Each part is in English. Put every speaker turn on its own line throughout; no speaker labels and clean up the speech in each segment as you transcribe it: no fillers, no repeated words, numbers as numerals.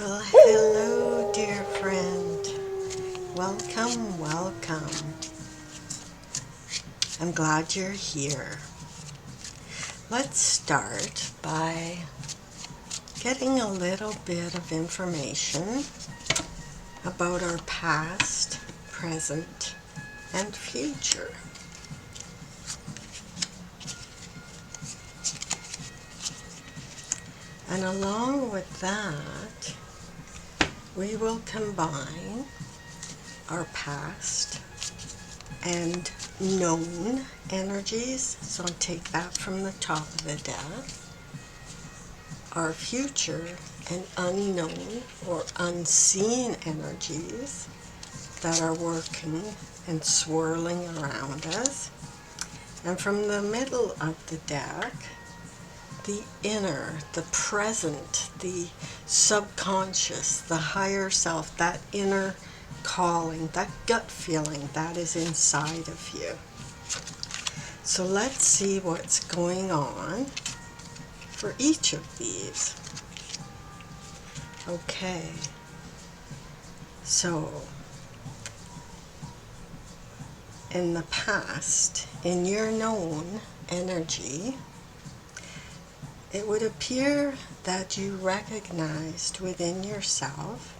Well, hello, dear friend. Welcome, welcome. I'm glad you're here. Let's start by getting a little bit of information about our past, present, and future. And along with that, we will combine our past and known energies, so take that from the top of the deck, our future and unknown or unseen energies that are working and swirling around us, and from the middle of the deck, the inner, the present, the subconscious, the higher self, that inner calling, that gut feeling that is inside of you. So let's see what's going on for each of these. Okay, so in the past, in your known energy, it would appear that you recognized within yourself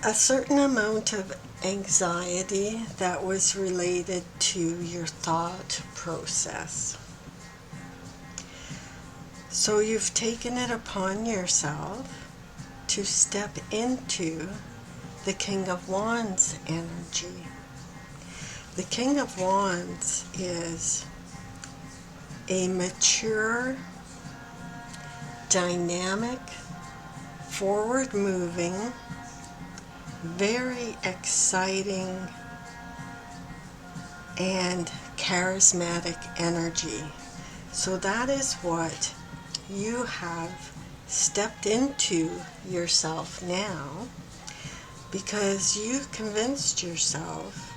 a certain amount of anxiety that was related to your thought process. So you've taken it upon yourself to step into the King of Wands energy. The King of Wands is a mature, dynamic, forward-moving, very exciting and charismatic energy. So that is what you have stepped into yourself now, because you convinced yourself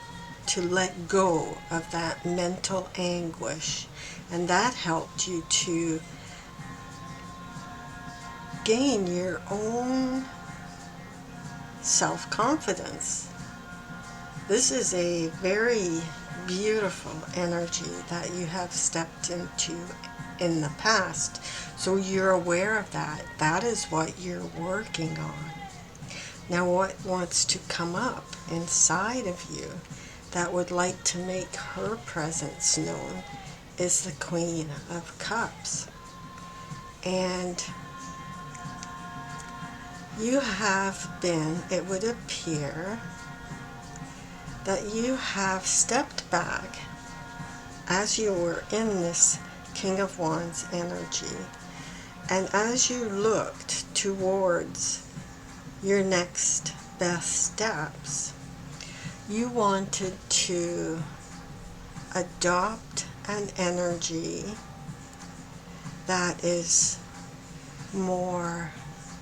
to let go of that mental anguish, and that helped you to gain your own self-confidence. This is a very beautiful energy that you have stepped into in the past. So you're aware of that. That is what you're working on. Now what wants to come up inside of you that would like to make her presence known is the Queen of Cups. And you have been, it would appear, that you have stepped back as you were in this King of Wands energy, and as you looked towards your next best steps, you wanted to adopt an energy that is more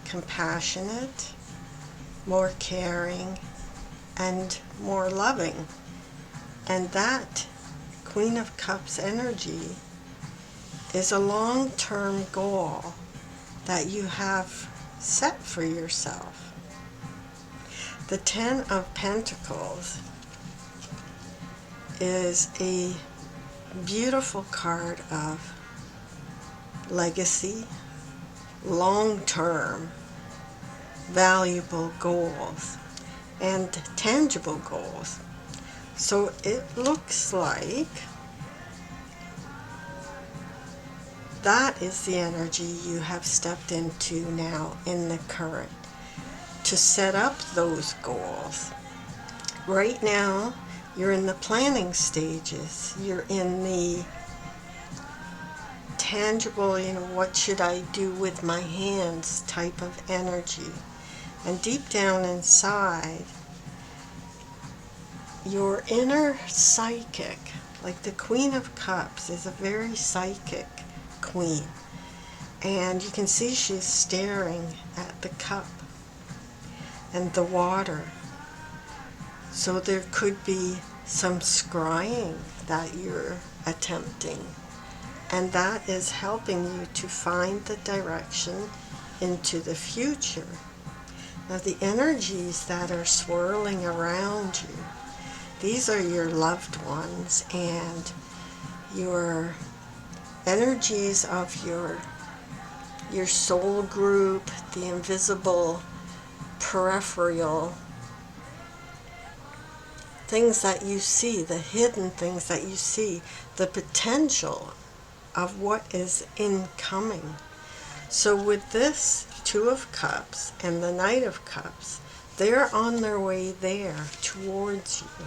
compassionate, more caring, and more loving. And that Queen of Cups energy is a long-term goal that you have set for yourself. The Ten of Pentacles is a beautiful card of legacy, long-term, valuable goals, and tangible goals. So it looks like that is the energy you have stepped into now in the current, to set up those goals. Right now, you're in the planning stages. You're in the tangible, what should I do with my hands type of energy. And deep down inside, your inner psychic, like the Queen of Cups, is a very psychic queen. And you can see she's staring at the cup and the water. So there could be some scrying that you're attempting. And that is helping you to find the direction into the future. Now the energies that are swirling around you, these are your loved ones and your energies of your soul group, the invisible peripheral things that you see, the hidden things that you see, the potential of what is incoming. So with this Two of Cups and the Knight of Cups, they're on their way there towards you.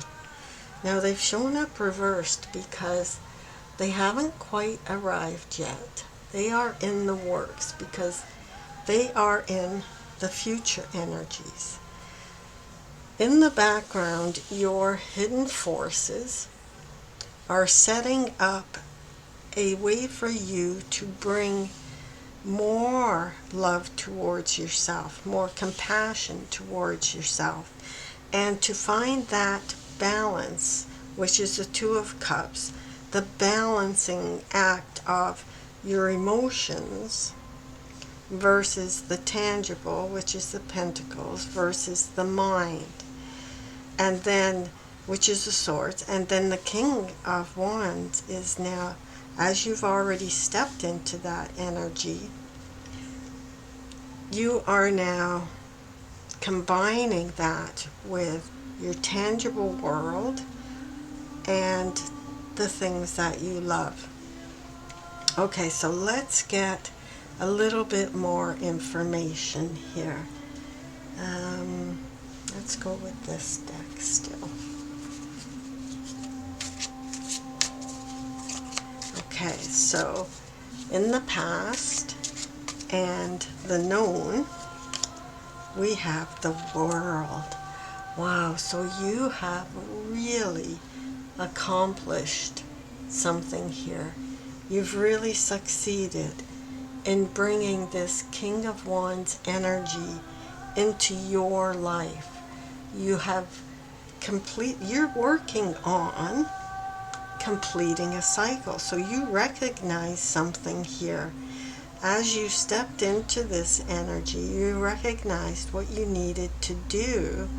Now they've shown up reversed because they haven't quite arrived yet. They are in the works because they are in the future energies. In the background, your hidden forces are setting up a way for you to bring more love towards yourself, more compassion towards yourself, and to find that balance, which is the Two of Cups, the balancing act of your emotions versus the tangible, which is the Pentacles, versus the mind, and then, which is the Swords, and then the King of Wands is now, as you've already stepped into that energy, you are now combining that with your tangible world and the things that you love. Okay, so let's get a little bit more information here. Let's go with this deck still. Okay, so in the past and the known, we have the World. Wow, so you have really accomplished something here. You've really succeeded in bringing this King of Wands energy into your life. You have you're working on completing a cycle. So you recognize something here. As you stepped into this energy, you recognized what you needed to do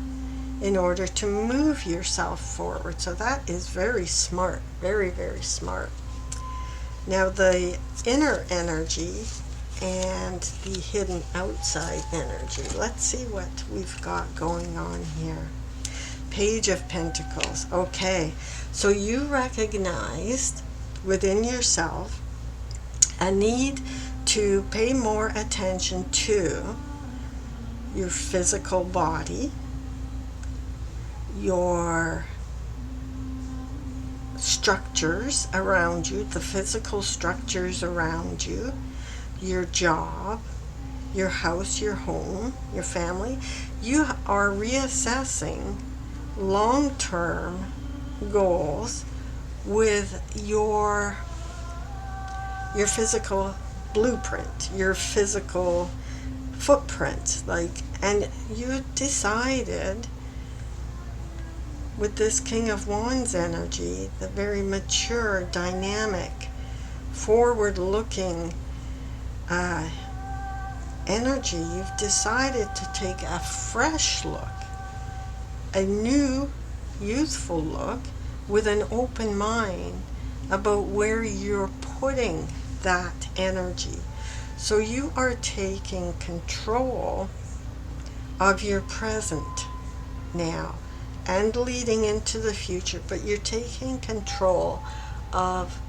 in order to move yourself forward. So that is very smart, very, very smart. Now the inner energy and the hidden outside energy. Let's see what we've got going on here. Page of Pentacles. Okay, so you recognized within yourself a need to pay more attention to your physical body, your structures around you, the physical structures around you, your job, your house, your home, your family. You are reassessing long-term goals with your physical blueprint, your physical footprint, and you decided with this King of Wands energy, the very mature, dynamic, forward-looking energy, you've decided to take a fresh look, a new, youthful look, with an open mind about where you're putting that energy. So you are taking control of your present now and leading into the future, but you're taking control of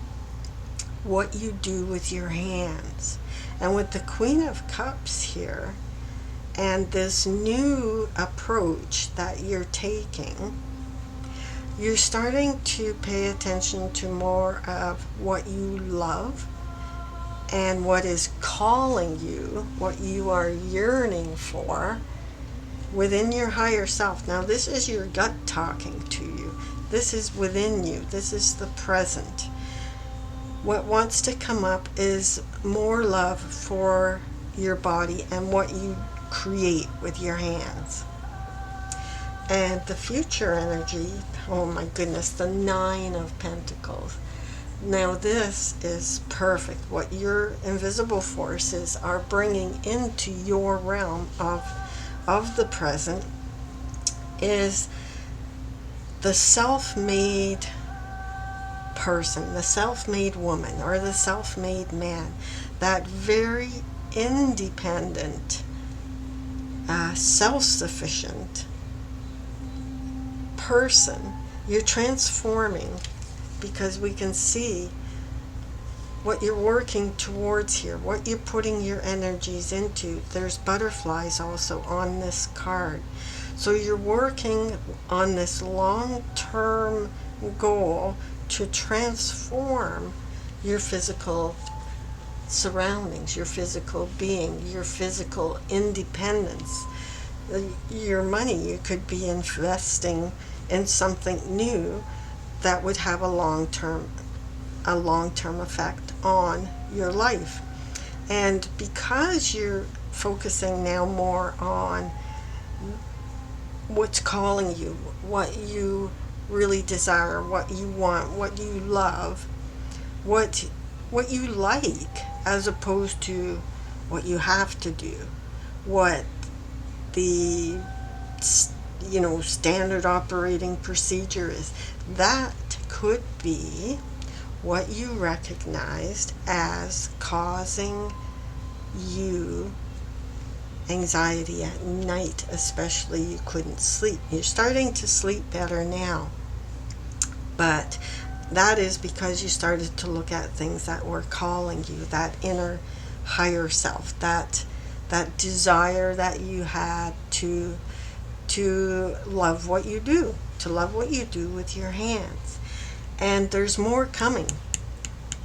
what you do with your hands. And with the Queen of Cups here and this new approach that you're taking, you're starting to pay attention to more of what you love and what is calling you, what you are yearning for within your higher self. Now this is your gut talking to you. This is within you. This is the present. What wants to come up is more love for your body and what you create with your hands. And the future energy, oh my goodness, the Nine of Pentacles. Now this is perfect. What your invisible forces are bringing into your realm of the present is the self-made person, the self-made woman, or the self-made man. That very independent, self-sufficient person. You're transforming, because we can see what you're working towards here, what you're putting your energies into. There's butterflies also on this card. So you're working on this long-term goal to transform your physical surroundings, your physical being, your physical independence. Your money, you could be investing in something new that would have a long-term effect on your life. And because you're focusing now more on what's calling you, what you really desire, what you want, what you love, what you like, as opposed to what you have to do, what the standard operating procedure is. That could be what you recognized as causing you anxiety at night, especially. You couldn't sleep. You're starting to sleep better now, but that is because you started to look at things that were calling you, that inner higher self, that desire that you had to love what you do, to love what you do with your hands. And there's more coming.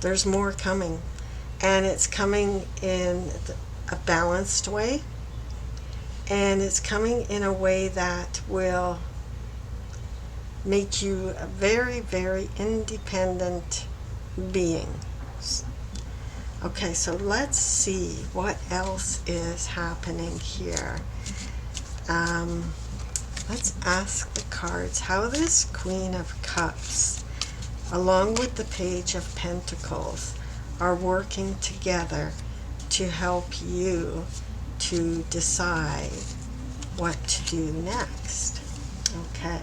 There's more coming. And it's coming in a balanced way. And it's coming in a way that will make you a very, very independent being. Okay, so let's see what else is happening here. Let's ask the cards how this Queen of Cups, along with the Page of Pentacles, are working together to help you to decide what to do next. Okay.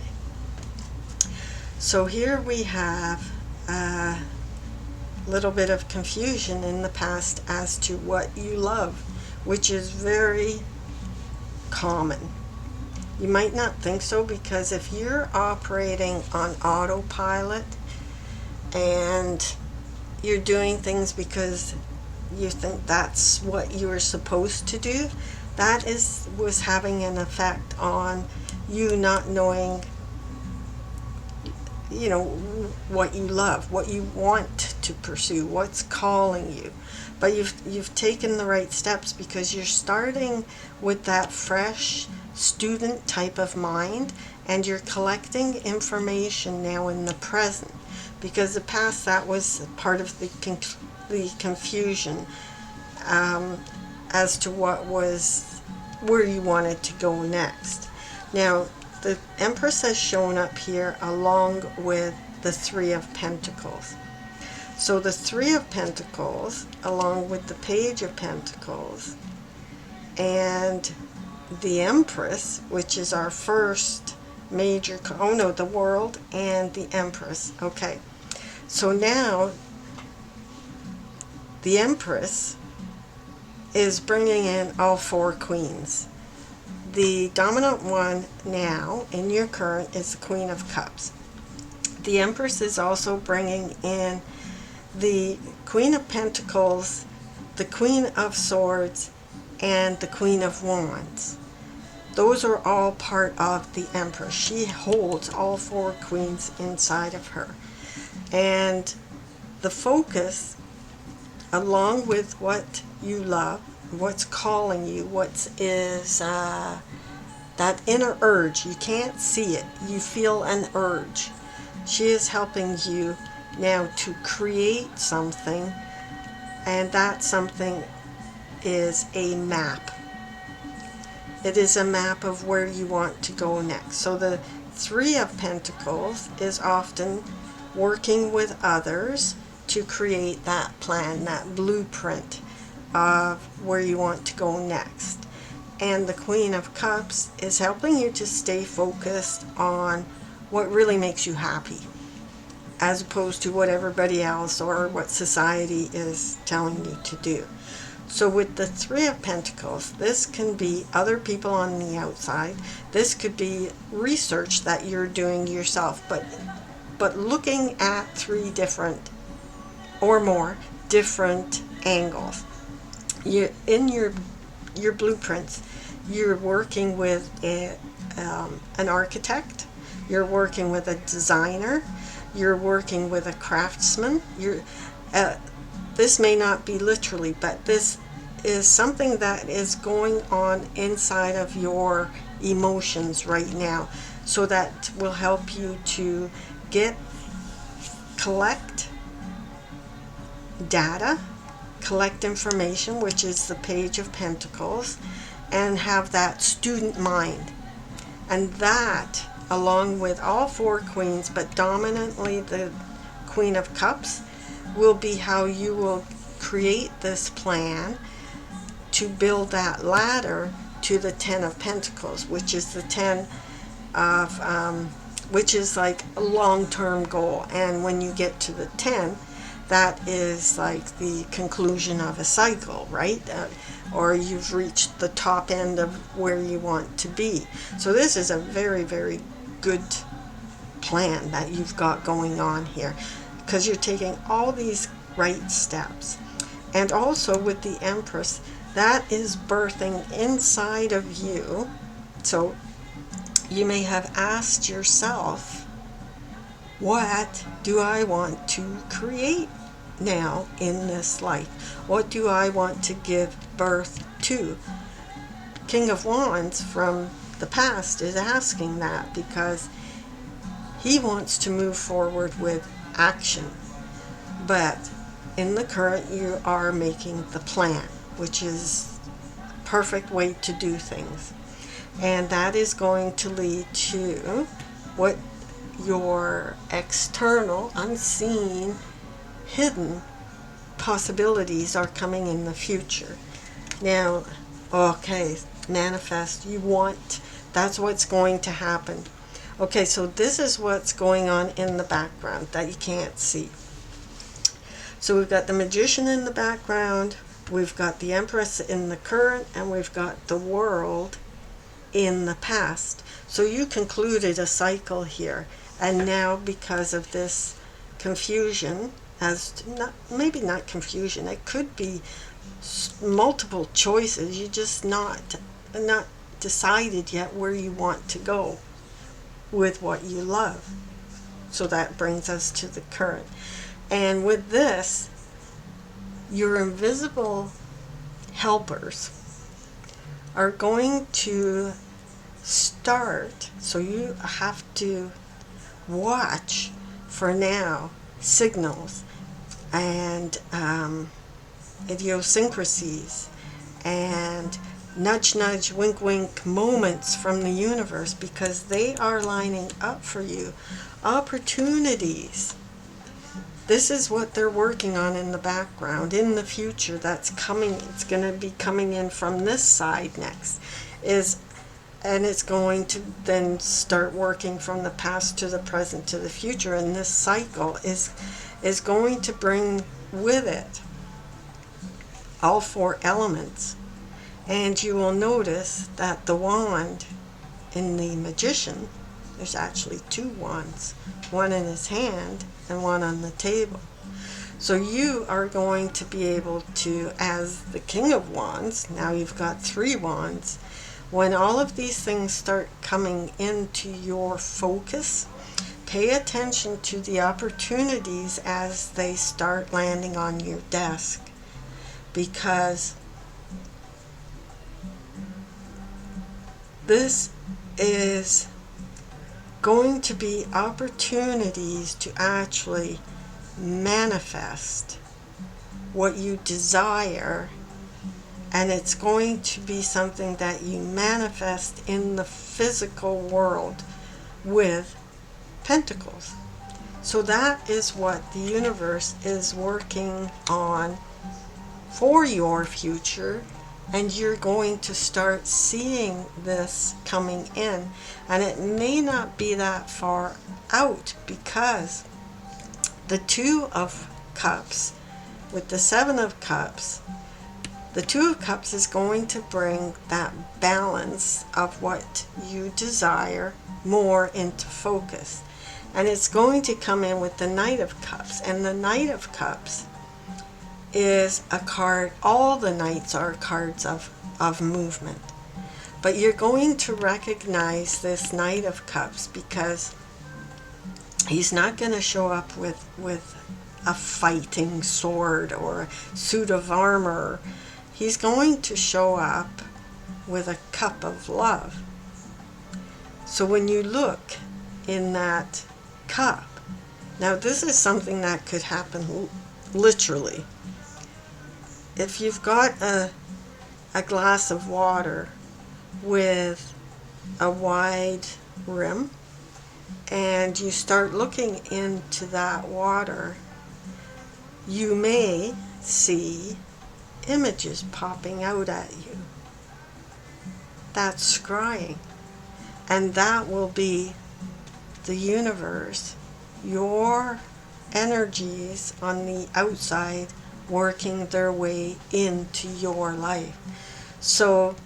So here we have a little bit of confusion in the past as to what you love, which is very common. You might not think so, because if you're operating on autopilot and you're doing things because you think that's what you're supposed to do, that was having an effect on you not knowing what you love, what you want to pursue, what's calling you. But you've taken the right steps, because you're starting with that fresh student type of mind, and you're collecting information now in the present, because the past, that was part of the confusion as to where you wanted to go next. Now the Empress has shown up here along with the Three of Pentacles. So the Three of Pentacles, along with the Page of Pentacles, and the Empress, which is our first major, the World and the Empress. Okay, so now the Empress is bringing in all four queens. The dominant one now in your current is the Queen of Cups. The Empress is also bringing in the Queen of Pentacles, the Queen of Swords, and the Queen of Wands. Those are all part of the Empress. She holds all four queens inside of her. And the focus, along with what you love, what's calling you, that inner urge. You can't see it. You feel an urge. She is helping you now to create something, and that something is a map. It is a map of where you want to go next. So the Three of Pentacles is often working with others to create that plan, that blueprint of where you want to go next. And the Queen of Cups is helping you to stay focused on what really makes you happy, as opposed to what everybody else or what society is telling you to do. So with the Three of Pentacles, this can be other people on the outside. This could be research that you're doing yourself, but looking at three different or more different angles. In your blueprints, you're working with an architect, you're working with a designer, you're working with a craftsman. This may not be literally, but this is something that is going on inside of your emotions right now. So that will help you to collect data, collect information, which is the Page of Pentacles, and have that student mind. And that, along with all four queens, but dominantly the Queen of Cups, will be how you will create this plan to build that ladder to the Ten of Pentacles, which is the 10 of, which is like a long-term goal. And when you get to the 10, that is like the conclusion of a cycle, right? Or you've reached the top end of where you want to be. So this is a very, very good plan that you've got going on here, because you're taking all these right steps. And also with the Empress, that is birthing inside of you. So you may have asked yourself, what do I want to create now in this life? What do I want to give birth to? King of Wands from the past is asking that because he wants to move forward with action. But in the current, you are making the plan, which is a perfect way to do things. And that is going to lead to what your external, unseen, hidden possibilities are coming in the future. Now, okay, manifest, you want, that's what's going to happen. Okay, so this is what's going on in the background that you can't see. So we've got the Magician in the background, we've got the Empress in the current, and we've got the World in the past. So you concluded a cycle here, and now because of this confusion, maybe not confusion, it could be multiple choices, you just not decided yet where you want to go with what you love. So that brings us to the current. And with this, your invisible helpers are going to start, so you have to watch for now signals and idiosyncrasies and nudge nudge, wink wink moments from the universe, because they are lining up for you opportunities. This is what they're working on in the background in the future that's coming. It's going to be coming in from this side next, and it's going to then start working from the past to the present to the future. And this cycle is going to bring with it all four elements. And you will notice that the wand in the Magician, there's actually two wands, one in his hand and one on the table. So you are going to be able to, as the King of Wands, now you've got three wands, when all of these things start coming into your focus, pay attention to the opportunities as they start landing on your desk, because this is going to be opportunities to actually manifest what you desire, and it's going to be something that you manifest in the physical world with Pentacles. So that is what the universe is working on for your future, and you're going to start seeing this coming in. And it may not be that far out, because the Two of Cups with the Seven of Cups, the Two of Cups is going to bring that balance of what you desire more into focus. And it's going to come in with the Knight of Cups. And the Knight of Cups is a card, all the Knights are cards of movement. But you're going to recognize this Knight of Cups because he's not going to show up with a fighting sword or a suit of armor. He's going to show up with a cup of love. So when you look in that cup, now this is something that could happen literally. If you've got a glass of water with a wide rim, and you start looking into that water, you may see images popping out at you. That's scrying. And that will be the universe, your energies on the outside working their way into your life. So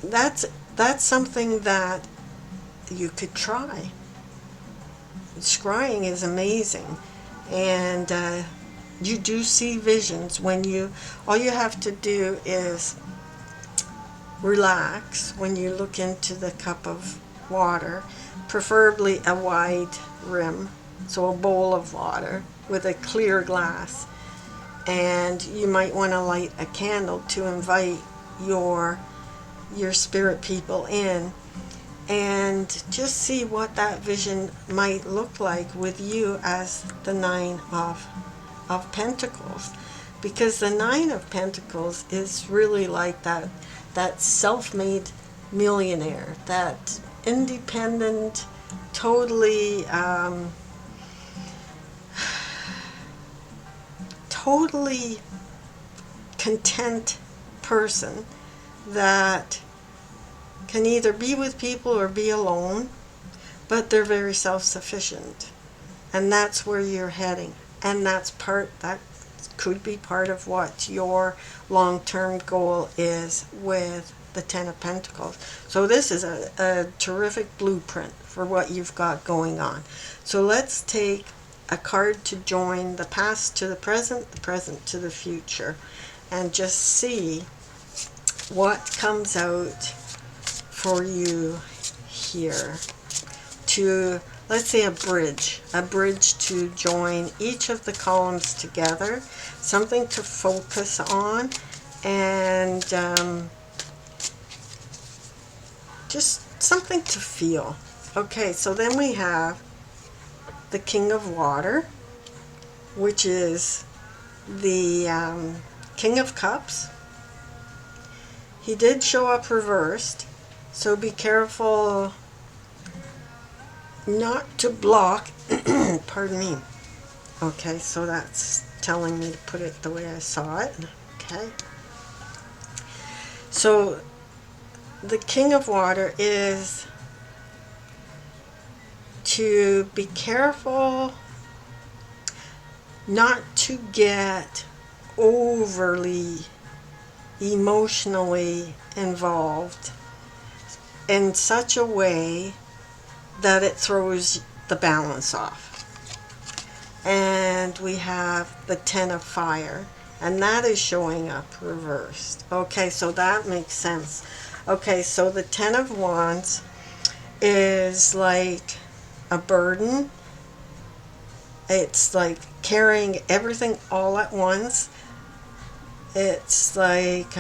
that's something that you could try. Scrying is amazing, and you do see visions when all you have to do is relax when you look into the cup of water, preferably a wide rim, so a bowl of water with a clear glass, and you might want to light a candle to invite your spirit people in, and just see what that vision might look like with you as the Nine of Pentacles. Because the Nine of Pentacles is really like that self-made millionaire, that independent, totally content person that can either be with people or be alone, but they're very self-sufficient. And that's where you're heading. And that could be part of what your long-term goal is with the Ten of Pentacles. So this is a terrific blueprint for what you've got going on. So let's take a card to join the past to the present to the future, and just see what comes out for you here. To, let's say, a bridge to join each of the columns together, something to focus on, and just something to feel. Okay, so then we have the King of Water, which is the King of Cups. He did show up reversed, so be careful not to block. Pardon me. Okay, so that's telling me to put it the way I saw it. Okay. So the King of Water is to be careful not to get overly emotionally involved in such a way that it throws the balance off. And we have the Ten of Fire, and that is showing up reversed. Okay, so that makes sense. Okay, so the Ten of Wands is like a burden. It's like carrying everything all at once. It's like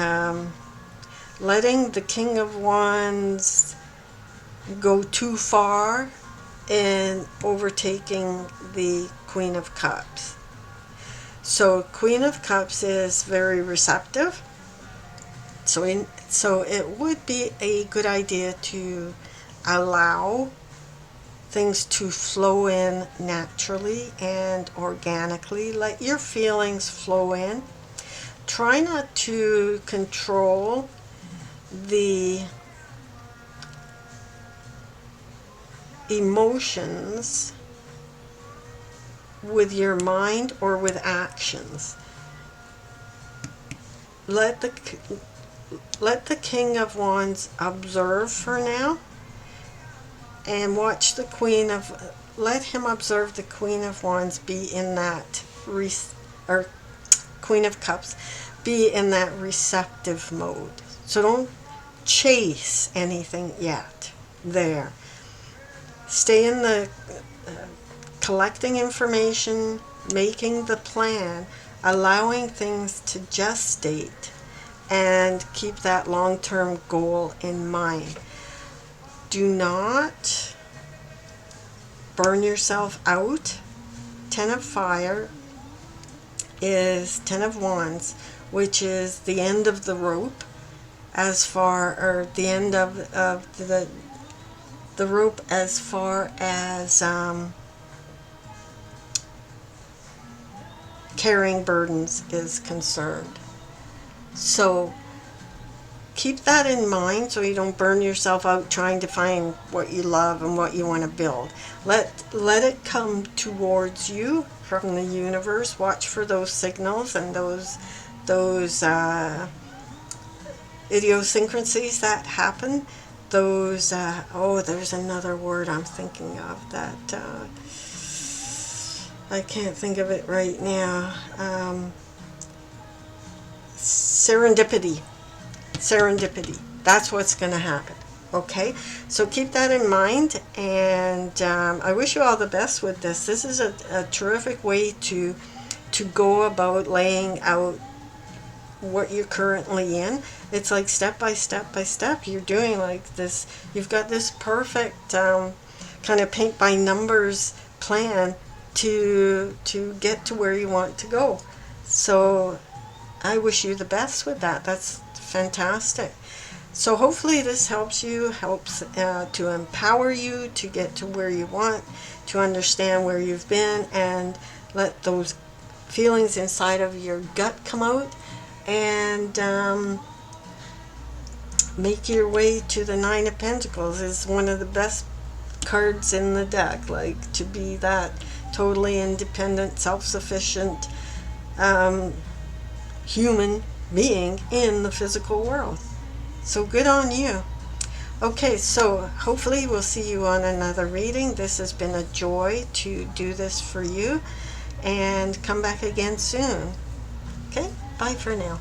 letting the King of Wands go too far in overtaking the Queen of Cups. So Queen of Cups is very receptive. So it would be a good idea to allow things to flow in naturally and organically. Let your feelings flow in. Try not to control the emotions with your mind or with actions. Let the King of Wands observe for now, and watch the let him observe the Queen of Wands be in that, or Queen of Cups, be in that receptive mode. So don't chase anything yet there. Stay in the collecting information, making the plan, allowing things to gestate, and keep that long-term goal in mind. Do not burn yourself out. 10 of Fire is 10 of Wands, which is the end of the rope, as far, or the end of the rope as far as carrying burdens is concerned. So keep that in mind so you don't burn yourself out trying to find what you love and what you want to build. Let it come towards you from the universe. Watch for those signals and those idiosyncrasies that happen. Those there's another word I'm thinking of that I can't think of it right now. Serendipity. That's what's going to happen. Okay, so keep that in mind, and I wish you all the best with this. This is a terrific way to go about laying out what you're currently in. It's like step by step by step. You're doing like this. You've got this perfect kind of paint by numbers plan to get to where you want to go. So I wish you the best with that. That's fantastic. So hopefully this helps to empower you to get to where you want, to understand where you've been, and let those feelings inside of your gut come out, and make your way to the Nine of Pentacles. Is one of the best cards in the deck, like to be that totally independent, self-sufficient human being in the physical world. So good on you. Okay, so hopefully we'll see you on another reading. This has been a joy to do this for you, and come back again soon. Okay, bye for now.